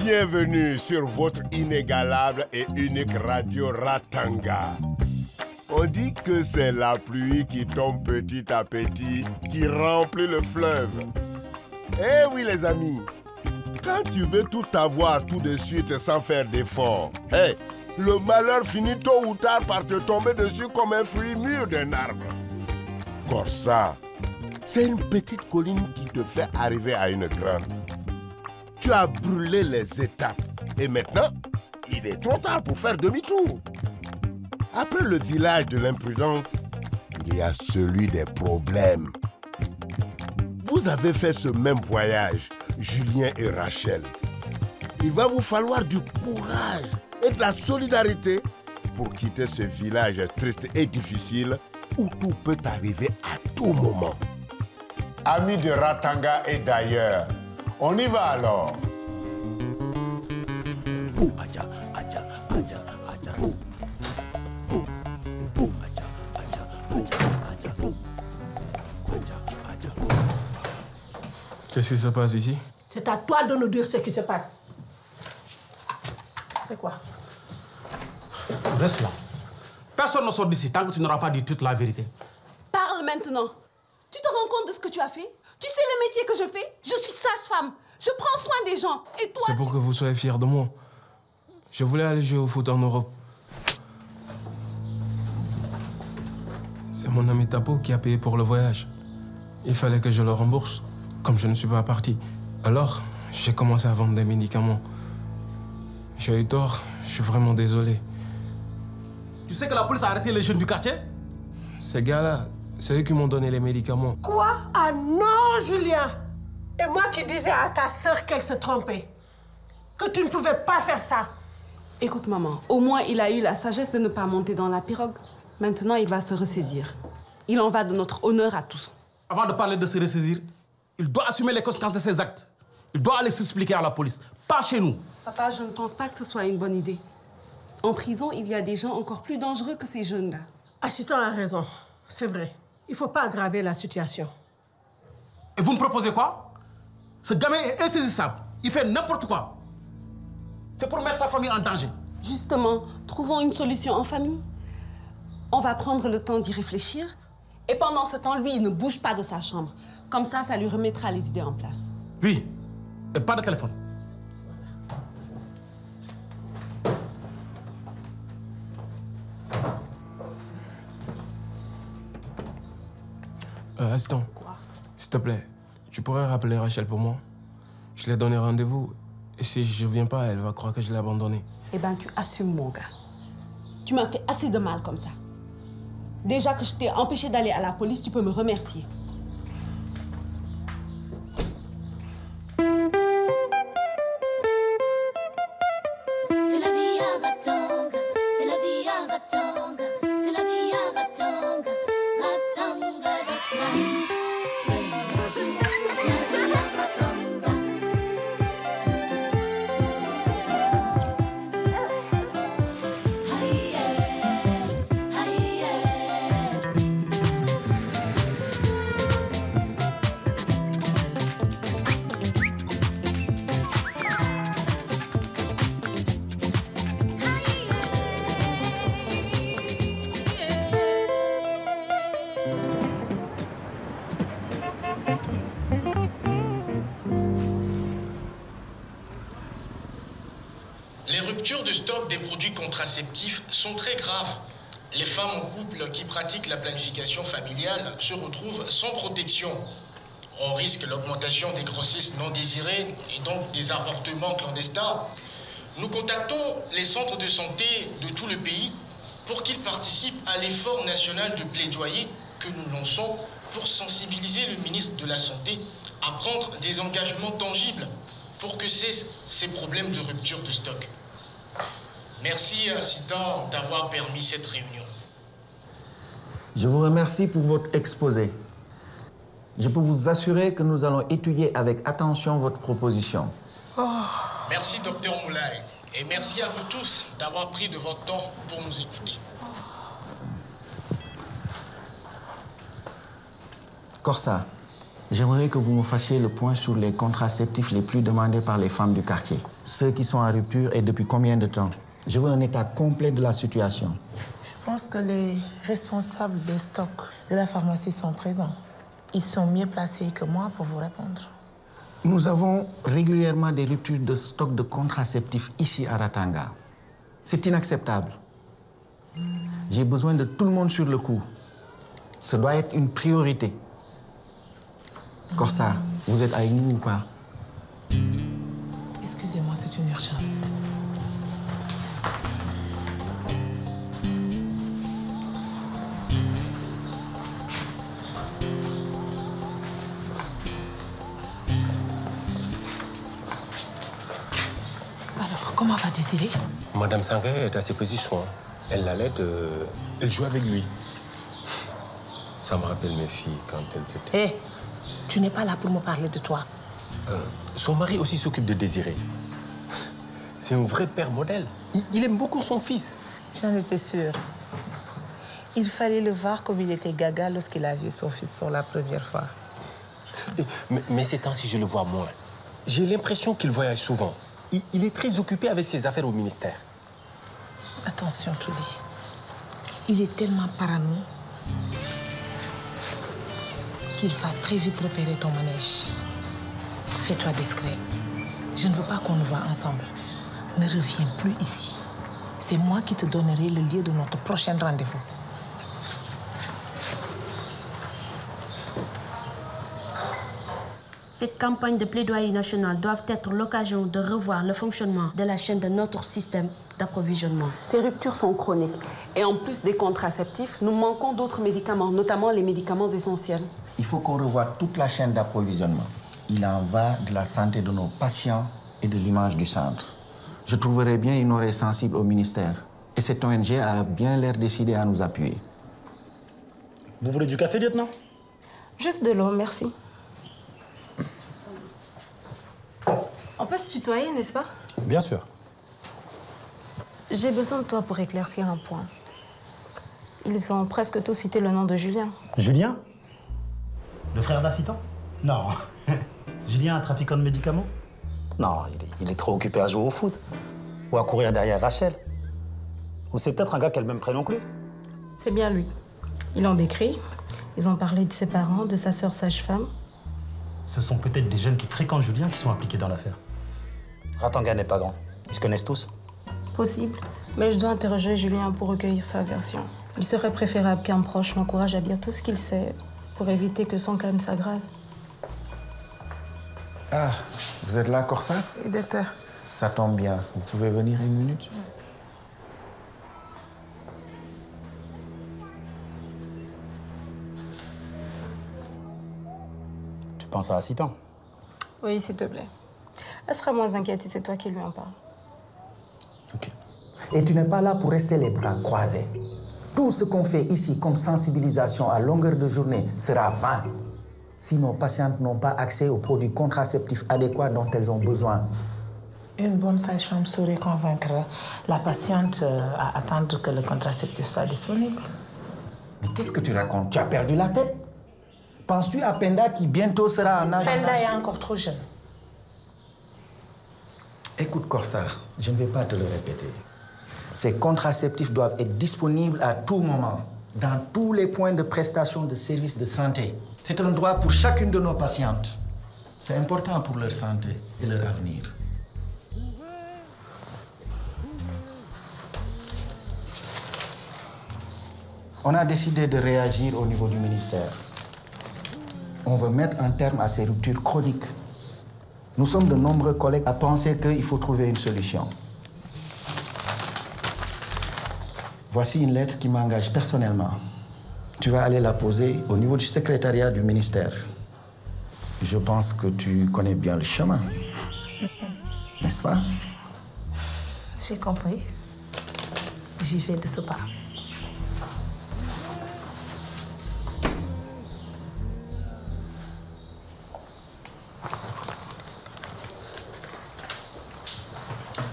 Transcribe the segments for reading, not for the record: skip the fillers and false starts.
Bienvenue sur votre inégalable et unique radio Ratanga. On dit que c'est la pluie qui tombe petit à petit qui remplit le fleuve. Eh oui les amis, quand tu veux tout avoir tout de suite sans faire d'effort, le malheur finit tôt ou tard par te tomber dessus comme un fruit mûr d'un arbre. Corsa, c'est une petite colline qui te fait arriver à une grande. Tu as brûlé les étapes et maintenant, il est trop tard pour faire demi-tour. Après le village de l'imprudence, il y a celui des problèmes. Vous avez fait ce même voyage, Julien et Rachel. Il va vous falloir du courage et de la solidarité pour quitter ce village triste et difficile où tout peut arriver à tout moment. Amis de Ratanga et d'ailleurs, on y va alors. Qu'est-ce qui se passe ici? C'est à toi de nous dire ce qui se passe. C'est quoi? Reste là. Personne ne sort d'ici tant que tu n'auras pas dit toute la vérité. Parle maintenant. Tu te rends compte de ce que tu as fait? Tu sais le métier que je fais? Je suis sage-femme. Je prends soin des gens. Et toi... C'est pour que vous soyez fiers de moi. Je voulais aller jouer au foot en Europe. C'est mon ami Tapo qui a payé pour le voyage. Il fallait que je le rembourse, comme je ne suis pas parti. Alors, j'ai commencé à vendre des médicaments. J'ai eu tort, je suis vraiment désolé. Tu sais que la police a arrêté les jeunes du quartier? Ces gars-là, c'est eux qui m'ont donné les médicaments. Quoi? Ah non, Julien! Et moi qui disais à ta sœur qu'elle se trompait. Que tu ne pouvais pas faire ça. Écoute, maman, au moins il a eu la sagesse de ne pas monter dans la pirogue. Maintenant, il va se ressaisir. Il en va de notre honneur à tous. Avant de parler de se ressaisir, il doit assumer les conséquences de ses actes. Il doit aller s'expliquer à la police, pas chez nous. Papa, je ne pense pas que ce soit une bonne idée. En prison, il y a des gens encore plus dangereux que ces jeunes-là. Assistant a raison. C'est vrai. Il ne faut pas aggraver la situation. Et vous me proposez quoi? Ce gamin est insaisissable. Il fait n'importe quoi. C'est pour mettre sa famille en danger. Justement, trouvons une solution en famille. On va prendre le temps d'y réfléchir. Et pendant ce temps, lui, il ne bouge pas de sa chambre. Comme ça lui remettra les idées en place. Oui. Et pas de téléphone. Assistant. Quoi? S'il te plaît, tu pourrais rappeler Rachel pour moi? Je lui ai donné rendez-vous. Et si je viens pas, elle va croire que je l'ai abandonnée. Eh ben, tu assumes, mon gars. Tu m'as fait assez de mal comme ça. Déjà que je t'ai empêché d'aller à la police, tu peux me remercier. C'est la vie à Ratanga, c'est la vie à Ratanga, c'est la vie à Ratanga, Ratanga, that's life. C'est la vie à Ratanga. Aïe, aïe, Les ruptures de stock des produits contraceptifs sont très graves. Les femmes en couple qui pratiquent la planification familiale se retrouvent sans protection. On risque l'augmentation des grossesses non désirées et donc des avortements clandestins. Nous contactons les centres de santé de tout le pays pour qu'ils participent à l'effort national de plaidoyer que nous lançons pour sensibiliser le ministre de la Santé à prendre des engagements tangibles pour que cessent ces problèmes de rupture de stock. Merci, assistant, d'avoir permis cette réunion. Je vous remercie pour votre exposé. Je peux vous assurer que nous allons étudier avec attention votre proposition. Merci, docteur Moulay. Et merci à vous tous d'avoir pris de votre temps pour nous écouter. Corsa, j'aimerais que vous me fassiez le point sur les contraceptifs les plus demandés par les femmes du quartier. Ceux qui sont en rupture et depuis combien de temps? Je veux un état complet de la situation. Je pense que les responsables des stocks de la pharmacie sont présents. Ils sont mieux placés que moi pour vous répondre. Nous avons régulièrement des ruptures de stock de contraceptifs ici à Ratanga. C'est inacceptable. J'ai besoin de tout le monde sur le coup. Ça doit être une priorité. Corsa, vous êtes avec nous ou pas? Excusez-moi, c'est une urgence. Alors, comment va Désiré? Madame Sangaré est à ses petits soins. Elle l'allaite, elle joue avec lui. Ça me rappelle mes filles quand elles étaient... Hé, tu n'es pas là pour me parler de toi. Son mari aussi s'occupe de Désiré. C'est un vrai père modèle. Il aime beaucoup son fils. J'en étais sûre. Il fallait le voir comme il était gaga lorsqu'il a vu son fils pour la première fois. Mais ces temps-ci, je le vois moins. J'ai l'impression qu'il voyage souvent. Il est très occupé avec ses affaires au ministère. Attention, Touli. Il est tellement parano qu'il va très vite repérer ton manège. Fais-toi discret. Je ne veux pas qu'on nous voit ensemble. Ne reviens plus ici. C'est moi qui te donnerai le lieu de notre prochain rendez-vous. Cette campagne de plaidoyer national doit être l'occasion de revoir le fonctionnement de la chaîne de notre système d'approvisionnement. Ces ruptures sont chroniques. Et en plus des contraceptifs, nous manquons d'autres médicaments, notamment les médicaments essentiels. Il faut qu'on revoie toute la chaîne d'approvisionnement. Il en va de la santé de nos patients et de l'image du centre. Je trouverais bien une oreille sensible au ministère. Et cette ONG a bien l'air décidée à nous appuyer. Vous voulez du café, lieutenant? Juste de l'eau, merci. On peut se tutoyer, n'est-ce pas? Bien sûr. J'ai besoin de toi pour éclaircir un point. Ils ont presque tous cité le nom de Julien. Julien? Le frère d'Assitan? Non. Julien, un trafiquant de médicaments? Non, il est trop occupé à jouer au foot. Ou à courir derrière Rachel. Ou c'est peut-être un gars qui a le même prénom que lui. C'est bien lui. Ils l'ont décrit. Ils ont parlé de ses parents, de sa sœur sage-femme. Ce sont peut-être des jeunes qui fréquentent Julien qui sont impliqués dans l'affaire. Ratanga n'est pas grand. Ils se connaissent tous? Possible. Mais je dois interroger Julien pour recueillir sa version. Il serait préférable qu'un proche l'encourage à dire tout ce qu'il sait pour éviter que son cas ne s'aggrave. Ah, vous êtes là, Corsa? Oui, docteur. Ça tombe bien. Vous pouvez venir une minute? Tu penses à Assitan? Oui, s'il te plaît. Elle sera moins inquiète si c'est toi qui lui en parles. Ok. Et tu n'es pas là pour rester les bras croisés. Tout ce qu'on fait ici comme sensibilisation à longueur de journée sera vain si nos patientes n'ont pas accès aux produits contraceptifs adéquats dont elles ont besoin. Une bonne sage-femme saurait convaincre la patiente à attendre que le contraceptif soit disponible. Mais qu'est-ce que tu racontes? Tu as perdu la tête? Penses-tu à Penda qui bientôt sera en âge... Penda est encore trop jeune. Écoute, Corsa, je ne vais pas te le répéter. Ces contraceptifs doivent être disponibles à tout moment, dans tous les points de prestation de services de santé. C'est un droit pour chacune de nos patientes. C'est important pour leur santé et leur avenir. On a décidé de réagir au niveau du ministère. On veut mettre un terme à ces ruptures chroniques. Nous sommes de nombreux collègues à penser qu'il faut trouver une solution. Voici une lettre qui m'engage personnellement. Tu vas aller la poser au niveau du secrétariat du ministère. Je pense que tu connais bien le chemin. N'est-ce pas? J'ai compris. J'y vais de ce pas.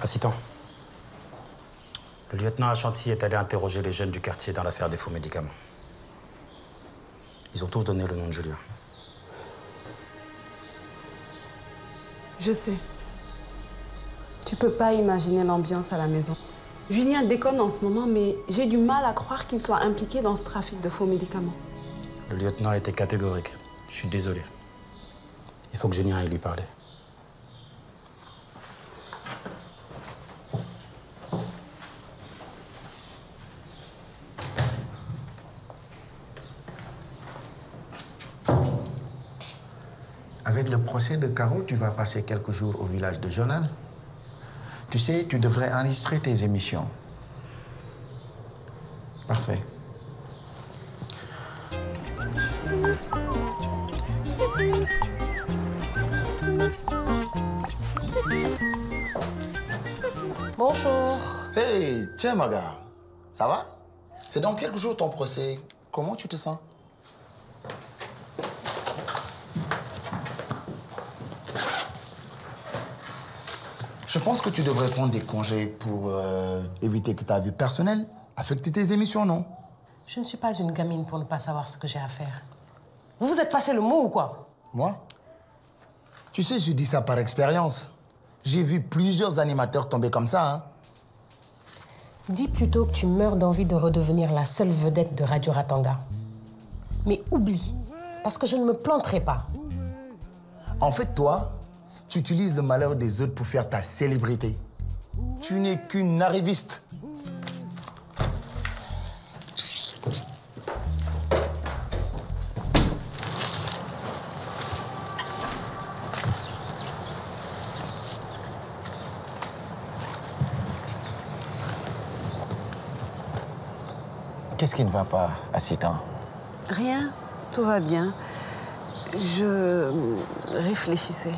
Assitan. Le lieutenant Achanti est allé interroger les jeunes du quartier dans l'affaire des faux médicaments. Ils ont tous donné le nom de Julien. Je sais. Tu peux pas imaginer l'ambiance à la maison. Julien déconne en ce moment, mais j'ai du mal à croire qu'il soit impliqué dans ce trafic de faux médicaments. Le lieutenant était catégorique. Je suis désolé. Il faut que Julien aille lui parler. Avec le procès de Caro, tu vas passer quelques jours au village de Jonan. Tu sais, tu devrais enregistrer tes émissions. Parfait. Bonjour. Hey, tiens, ma gare. Ça va? C'est dans quelques jours ton procès. Comment tu te sens? Je pense que tu devrais prendre des congés pour éviter que ta vie personnelle affecte tes émissions, non? Je ne suis pas une gamine pour ne pas savoir ce que j'ai à faire. Vous vous êtes passé le mot ou quoi? Moi? Tu sais, je dis ça par expérience. J'ai vu plusieurs animateurs tomber comme ça, hein. Dis plutôt que tu meurs d'envie de redevenir la seule vedette de Radio Ratanga. Mais oublie, parce que je ne me planterai pas. En fait, toi, tu utilises le malheur des autres pour faire ta célébrité. Tu n'es qu'une arriviste. Qu'est-ce qui ne va pas à 6 ans? Rien, tout va bien. Je réfléchissais.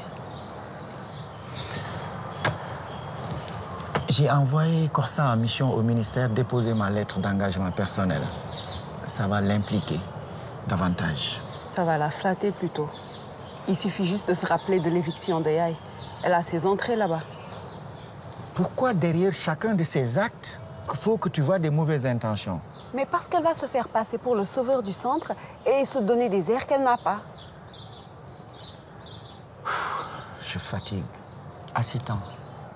J'ai envoyé Corsa en mission au ministère déposer ma lettre d'engagement personnel. Ça va l'impliquer davantage. Ça va la flatter plutôt. Il suffit juste de se rappeler de l'éviction de Yaï. Elle a ses entrées là-bas. Pourquoi derrière chacun de ces actes, il faut que tu vois des mauvaises intentions? Mais parce qu'elle va se faire passer pour le sauveur du centre et se donner des airs qu'elle n'a pas. Je fatigue. À 7 ans.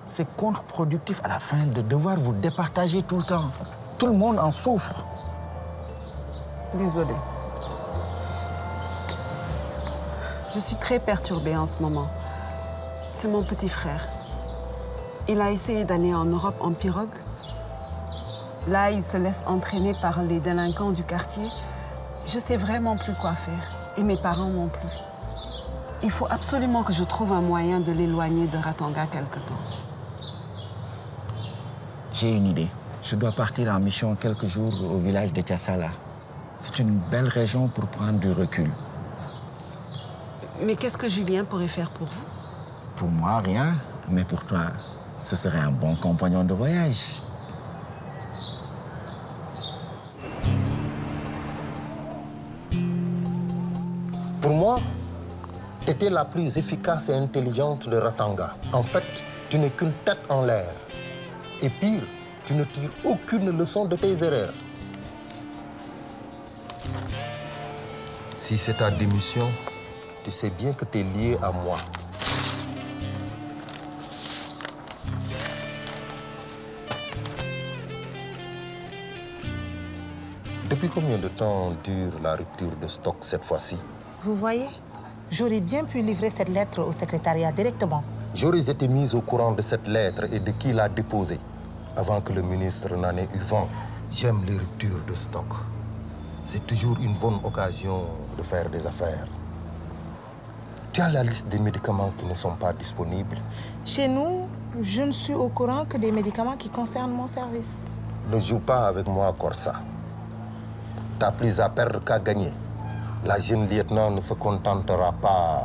C'est contre-productif à la fin de devoir vous départager tout le temps. Tout le monde en souffre. Désolée. Je suis très perturbée en ce moment. C'est mon petit frère. Il a essayé d'aller en Europe en pirogue. Là, il se laisse entraîner par les délinquants du quartier. Je sais vraiment plus quoi faire. Et mes parents non plus. Il faut absolument que je trouve un moyen de l'éloigner de Ratanga quelque temps. J'ai une idée. Je dois partir en mission quelques jours au village de Tiassala. C'est une belle région pour prendre du recul. Mais qu'est-ce que Julien pourrait faire pour vous? Pour moi, rien. Mais pour toi, ce serait un bon compagnon de voyage. Pour moi, tu étais la plus efficace et intelligente de Ratanga. En fait, tu n'es qu'une tête en l'air. Et pire, tu ne tires aucune leçon de tes erreurs. Si c'est ta démission, tu sais bien que tu es lié à moi. Depuis combien de temps dure la rupture de stock cette fois-ci? Vous voyez, j'aurais bien pu livrer cette lettre au secrétariat directement. J'aurais été mise au courant de cette lettre et de qui l'a déposée, avant que le ministre n'en ait eu vent. J'aime les ruptures de stock. C'est toujours une bonne occasion de faire des affaires. Tu as la liste des médicaments qui ne sont pas disponibles? Chez nous, je ne suis au courant que des médicaments qui concernent mon service. Ne joue pas avec moi, Corsa. T'as plus à perdre qu'à gagner. La jeune lieutenant ne se contentera pas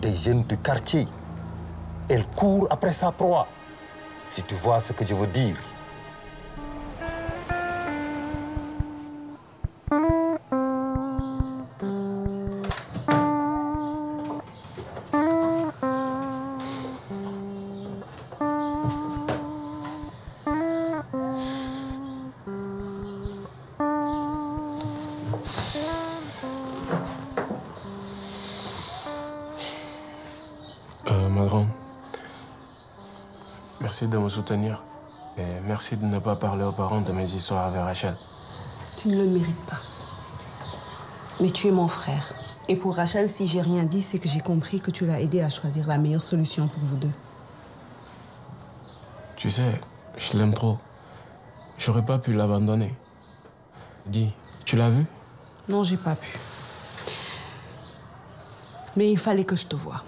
des jeunes du quartier. Elle court après sa proie. Si tu vois ce que je veux dire. Merci de me soutenir. Et merci de ne pas parler aux parents de mes histoires avec Rachel. Tu ne le mérites pas. Mais tu es mon frère. Et pour Rachel, si j'ai rien dit, c'est que j'ai compris que tu l'as aidé à choisir la meilleure solution pour vous deux. Tu sais, je l'aime trop. J'aurais pas pu l'abandonner. Dis, tu l'as vu? Non, j'ai pas pu. Mais il fallait que je te voie.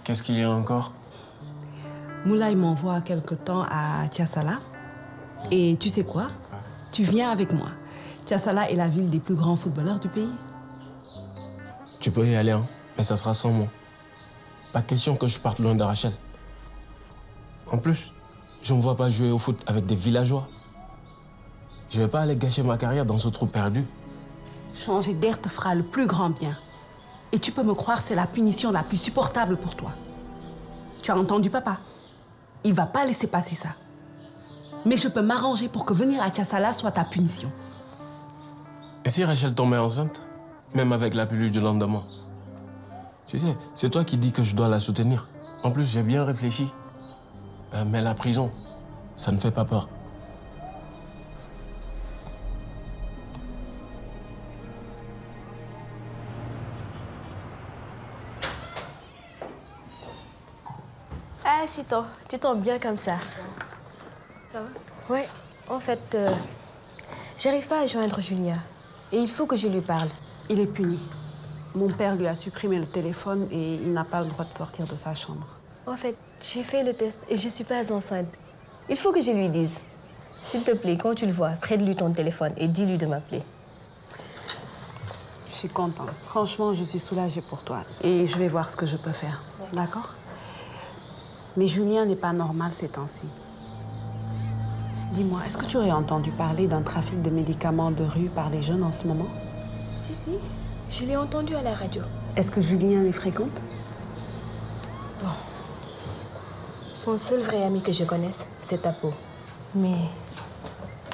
Qu'est-ce qu'il y a encore? Moulay m'envoie quelque temps à Tiassala. Et tu sais quoi? Tu viens avec moi. Tiassala est la ville des plus grands footballeurs du pays. Tu peux y aller, hein, mais ça sera sans moi. Pas question que je parte loin de Rachel. En plus, je ne me vois pas jouer au foot avec des villageois. Je vais pas aller gâcher ma carrière dans ce trou perdu. Changer d'air te fera le plus grand bien. Et tu peux me croire, c'est la punition la plus supportable pour toi. Tu as entendu papa? Il va pas laisser passer ça. Mais je peux m'arranger pour que venir à Tiassala soit ta punition. Et si Rachel tombait enceinte? Même avec la pilule du lendemain. Tu sais, c'est toi qui dis que je dois la soutenir. En plus, j'ai bien réfléchi. Mais la prison, ça ne fait pas peur. Ah, Sito, tu tombes bien comme ça. Ça va? Ouais, en fait, j'arrive pas à joindre Julien. Et il faut que je lui parle. Il est puni. Mon père lui a supprimé le téléphone et il n'a pas le droit de sortir de sa chambre. En fait, j'ai fait le test et je suis pas enceinte. Il faut que je lui dise. S'il te plaît, quand tu le vois, prête-lui ton téléphone et dis-lui de m'appeler. Je suis contente. Franchement, je suis soulagée pour toi. Et je vais voir ce que je peux faire. D'accord? Mais Julien n'est pas normal ces temps-ci. Dis-moi, est-ce que tu aurais entendu parler d'un trafic de médicaments de rue par les jeunes en ce moment? Si, je l'ai entendu à la radio. Est-ce que Julien les fréquente? Bon. Son seul vrai ami que je connaisse, c'est Tapo. Mais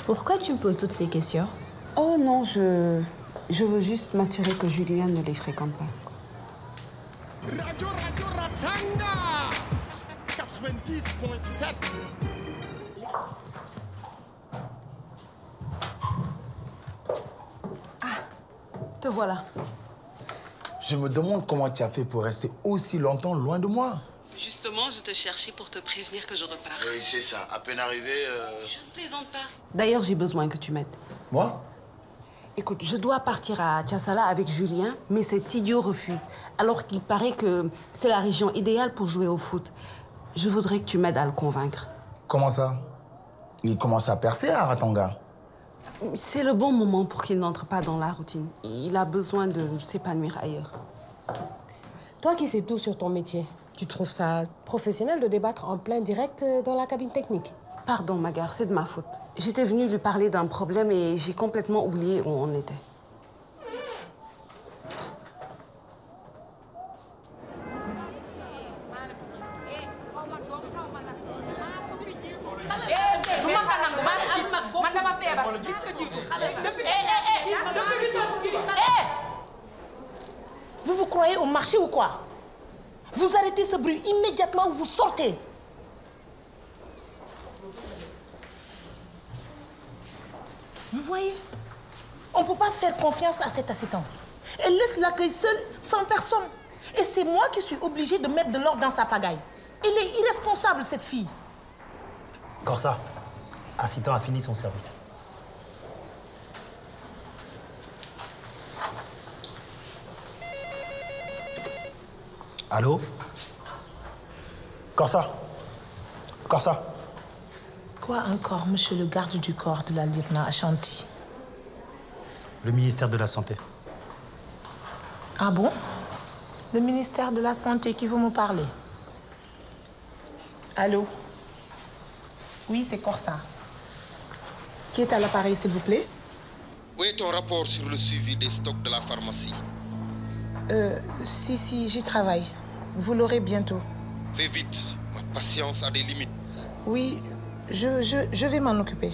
pourquoi tu me poses toutes ces questions? Oh non, je veux juste m'assurer que Julien ne les fréquente pas. Radio Ratanga 90.7. Te voilà. Je me demande comment tu as fait pour rester aussi longtemps loin de moi. Justement, je te cherchais pour te prévenir que je repars. Oui, c'est ça. À peine arrivé... Je ne plaisante pas. D'ailleurs, j'ai besoin que tu m'aides. Moi? Écoute, je dois partir à Tiassala avec Julien, mais cet idiot refuse. Alors qu'il paraît que c'est la région idéale pour jouer au foot. Je voudrais que tu m'aides à le convaincre. Comment ça? Il commence à percer à Ratanga. C'est le bon moment pour qu'il n'entre pas dans la routine. Il a besoin de s'épanouir ailleurs. Toi qui sais tout sur ton métier, tu trouves ça professionnel de débattre en plein direct dans la cabine technique? Pardon, Magar, c'est de ma faute. J'étais venue lui parler d'un problème et j'ai complètement oublié où on était. Vous vous croyez au marché ou quoi? Vous arrêtez ce bruit immédiatement ou vous sortez. Vous voyez, on ne peut pas faire confiance à cette assistante. Elle laisse l'accueil seul, sans personne. Et c'est moi qui suis obligée de mettre de l'ordre dans sa pagaille. Elle est irresponsable, cette fille. Corsa, assistant a fini son service. Allô? Corsa? Corsa? Quoi encore, monsieur le garde du corps de la lieutenant Ashanti? Le ministère de la Santé. Ah bon? Le ministère de la Santé qui veut me parler? Allô? Oui, c'est Corsa. Qui est à l'appareil, s'il vous plaît? Où est ton rapport sur le suivi des stocks de la pharmacie? Si, j'y travaille. Vous l'aurez bientôt. Fais vite, ma patience a des limites. Oui, je vais m'en occuper.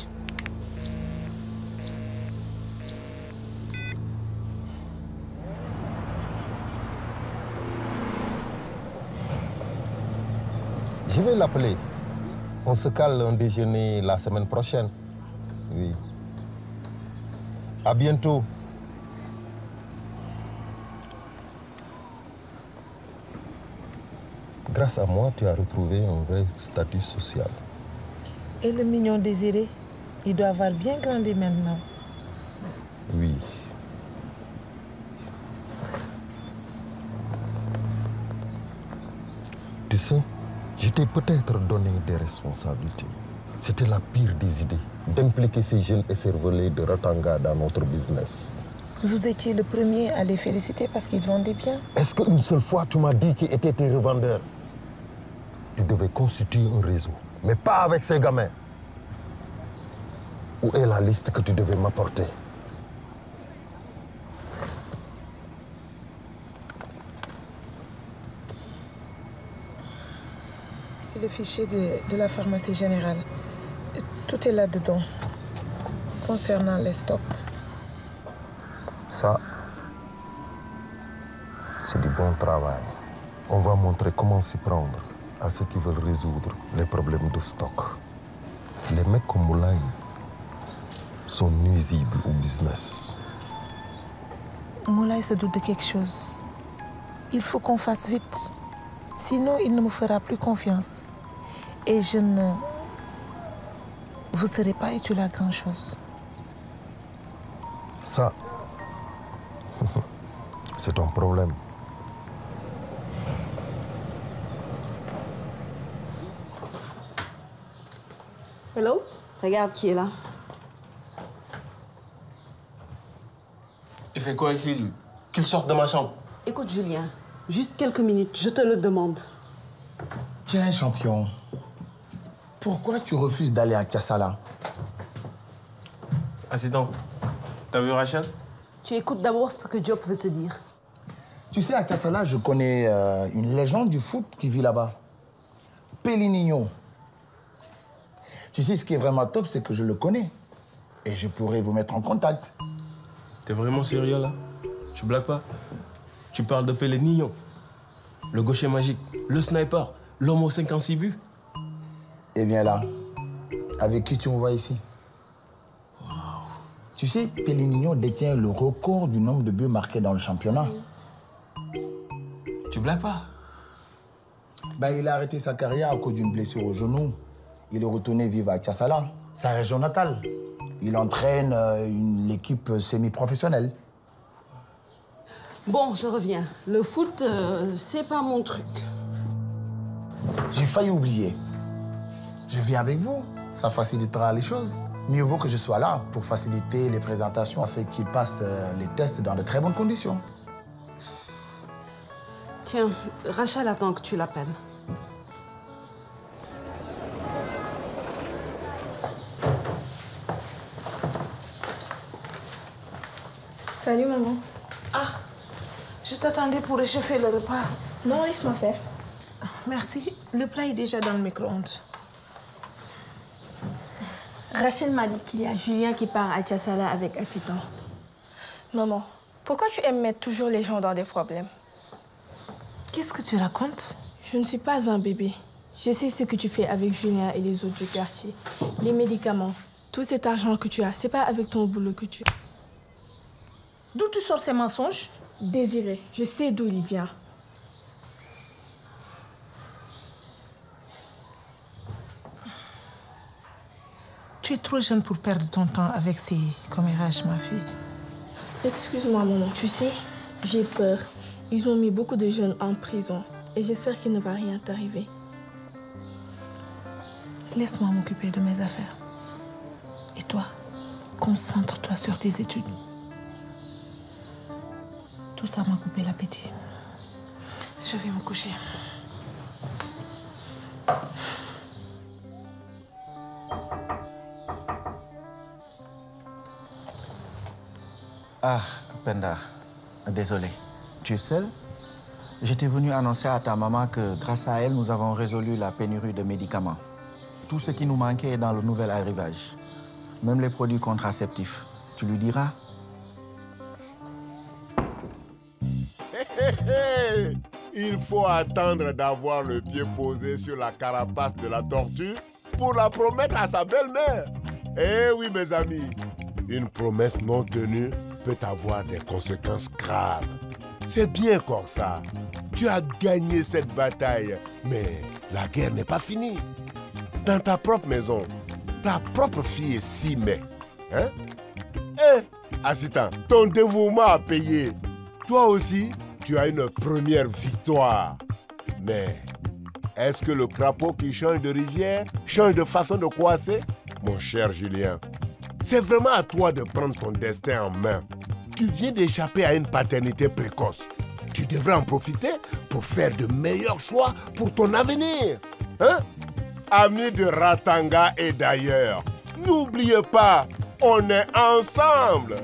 Je vais l'appeler. On se cale un déjeuner la semaine prochaine. Oui. À bientôt. Grâce à moi, tu as retrouvé un vrai statut social. Et le mignon Désiré, il doit avoir bien grandi maintenant. Oui. Tu sais, je t'ai peut-être donné des responsabilités. C'était la pire des idées d'impliquer ces jeunes écervelés de Ratanga dans notre business. Vous étiez le premier à les féliciter parce qu'ils vendaient bien. Est-ce qu'une seule fois tu m'as dit qui étaient tes revendeurs? Tu devais constituer un réseau, mais pas avec ces gamins. Où est la liste que tu devais m'apporter? C'est le fichier de la pharmacie générale. Tout est là-dedans, concernant les stocks. Ça, c'est du bon travail. On va montrer comment s'y prendre à ceux qui veulent résoudre les problèmes de stock. Les mecs comme Moulay sont nuisibles au business. Moulay se doute de quelque chose. Il faut qu'on fasse vite. Sinon, il ne me fera plus confiance. Et je ne vous serez pas utile à grand-chose. Ça, c'est ton problème. Hello? Regarde qui est là. Il fait quoi ici, lui? Qu'il sorte de ma chambre. Écoute, Julien, juste quelques minutes, je te le demande. Tiens, champion. Pourquoi tu refuses d'aller à Kassala? Assistant, t'as vu Rachel? Tu écoutes d'abord ce que Diop veut te dire. Tu sais, à Kassala, je connais une légende du foot qui vit là-bas. Pelinigno. Tu sais, ce qui est vraiment top, c'est que je le connais. Et je pourrais vous mettre en contact. T'es vraiment sérieux, là? Tu blagues pas? Tu parles de Pelinigno, le gaucher magique, le sniper, l'homme aux 56 buts. Eh bien là, avec qui tu me vois ici? Wow. Tu sais, Pelinigno détient le record du nombre de buts marqués dans le championnat. Tu blagues pas? Ben, il a arrêté sa carrière à cause d'une blessure au genou. Il est retourné vivre à Kassala, sa région natale. Il entraîne l'équipe semi-professionnelle. Bon, je reviens. Le foot, c'est pas mon truc. J'ai failli oublier. Je viens avec vous. Ça facilitera les choses. Mieux vaut que je sois là pour faciliter les présentations afin qu'ils passent les tests dans de très bonnes conditions. Tiens, Rachel attend que tu l'appelles. Salut, maman. Ah, je t'attendais pour réchauffer le repas. Non, laisse-moi faire. Merci. Le plat est déjà dans le micro-ondes. Rachel m'a dit qu'il y a Julien qui part à Kassala avec Assistant. Maman, pourquoi tu aimes mettre toujours les gens dans des problèmes? Qu'est-ce que tu racontes? Je ne suis pas un bébé. Je sais ce que tu fais avec Julien et les autres du quartier. Les médicaments, tout cet argent que tu as, c'est pas avec ton boulot que tu as. D'où tu sors ces mensonges? Désiré, je sais d'où il vient. Tu es trop jeune pour perdre ton temps avec ces commérages, ma fille. Excuse-moi, maman. Tu sais, j'ai peur. Ils ont mis beaucoup de jeunes en prison. Et j'espère qu'il ne va rien t'arriver. Laisse-moi m'occuper de mes affaires. Et toi, concentre-toi sur tes études. Tout ça m'a coupé l'appétit. Je vais me coucher. Ah, Penda, désolé. Tu es seule? J'étais venu annoncer à ta maman que grâce à elle, nous avons résolu la pénurie de médicaments. Tout ce qui nous manquait est dans le nouvel arrivage. Même les produits contraceptifs. Tu lui diras? Il faut attendre d'avoir le pied posé sur la carapace de la tortue pour la promettre à sa belle-mère. Eh oui, mes amis, une promesse non tenue peut avoir des conséquences graves. C'est bien comme ça. Tu as gagné cette bataille, mais la guerre n'est pas finie. Dans ta propre maison, ta propre fille s'y met. Hein? Eh, assistant, ton dévouement a payé. Toi aussi, tu as une première victoire. Mais est-ce que le crapaud qui change de rivière change de façon de croisser? Mon cher Julien, c'est vraiment à toi de prendre ton destin en main. Tu viens d'échapper à une paternité précoce. Tu devrais en profiter pour faire de meilleurs choix pour ton avenir. Hein? Amis de Ratanga et d'ailleurs, n'oubliez pas, on est ensemble.